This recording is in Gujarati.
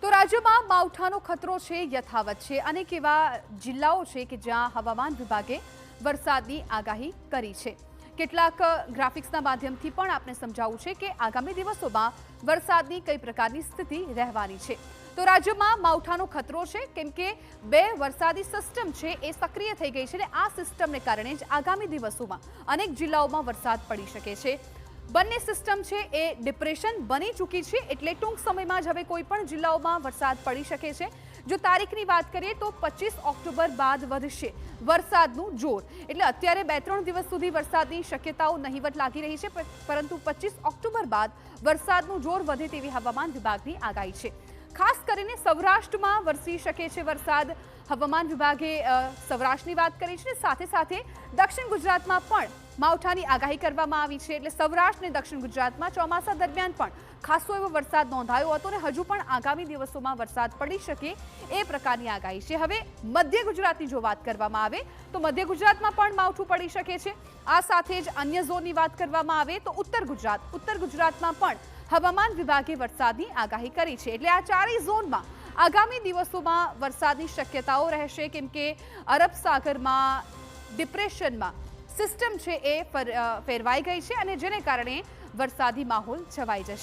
તો રાજ્યમાં માવઠાનો ખતરો છે યથાવત છે. અનેક એવા જિલ્લાઓ છે કે જ્યાં હવામાન વિભાગે વરસાદની આગાહી કરી છે. કેટલાક ગ્રાફિક્સના માધ્યમથી પણ આપને સમજાવવું છે કે આગામી દિવસોમાં વરસાદની કઈ પ્રકારની સ્થિતિ રહેવાની છે. તો રાજ્યમાં માવઠાનો ખતરો છે કેમ કે બે વરસાદી સિસ્ટમ છે એ સક્રિય થઈ ગઈ છે અને આ સિસ્ટમને કારણે જ આગામી દિવસોમાં અનેક જિલ્લાઓમાં વરસાદ પડી શકે છે. બંને સિસ્ટમ છે એ ડિપ્રેશન બની ચૂકી છે એટલે ટૂંક સમયમાં જ હવે કોઈ પણ જિલ્લાઓમાં વરસાદ પડી શકે છે. જો તારીખની વાત કરીએ તો 25 ઓક્ટોબર બાદ વધશે વરસાદનું જોર. એટલે અત્યારે 2-3 દિવસ સુધી વરસાદની શક્યતાઓ નહીવત લાગી રહી છે, પરંતુ 25 ઓક્ટોબર બાદ વરસાદનું જોર વધે તેવી હવામાન વિભાગની આગાહી છે. ખાસ કરીને સૌરાષ્ટ્રમાં વરસી શકે છે વરસાદ. હવામાન વિભાગે સૌરાષ્ટ્રની વાત કરી છે, સાથે સાથે દક્ષિણ ગુજરાતમાં પણ માવઠાની આગાહી કરવામાં આવી છે. એટલે સૌરાષ્ટ્ર અને દક્ષિણ ગુજરાતમાં ચોમાસા દરમિયાન પણ ખાસો એવો વરસાદ નોંધાયો હતો અને હજુ પણ આગામી દિવસોમાં વરસાદ પડી શકે એ પ્રકારની આગાહી છે. હવે મધ્ય ગુજરાતની જો વાત કરવામાં આવે તો મધ્ય ગુજરાતમાં પણ માવઠું પડી શકે છે. આ સાથે જ અન્ય ઝોનની વાત કરવામાં આવે તો ઉત્તર ગુજરાતમાં પણ હવામાન વિભાગે વરસાદની આગાહી કરી છે. એટલે આ ચારેય ઝોનમાં આગામી દિવસોમાં વરસાદની શક્યતાઓ રહેશે કેમ કે અરબ સાગરમાં ડિપ્રેશનમાં સિસ્ટમ છે એ ફેરવાઈ ગઈ છે અને જેને કારણે વરસાદી માહોલ છવાઈ જશે.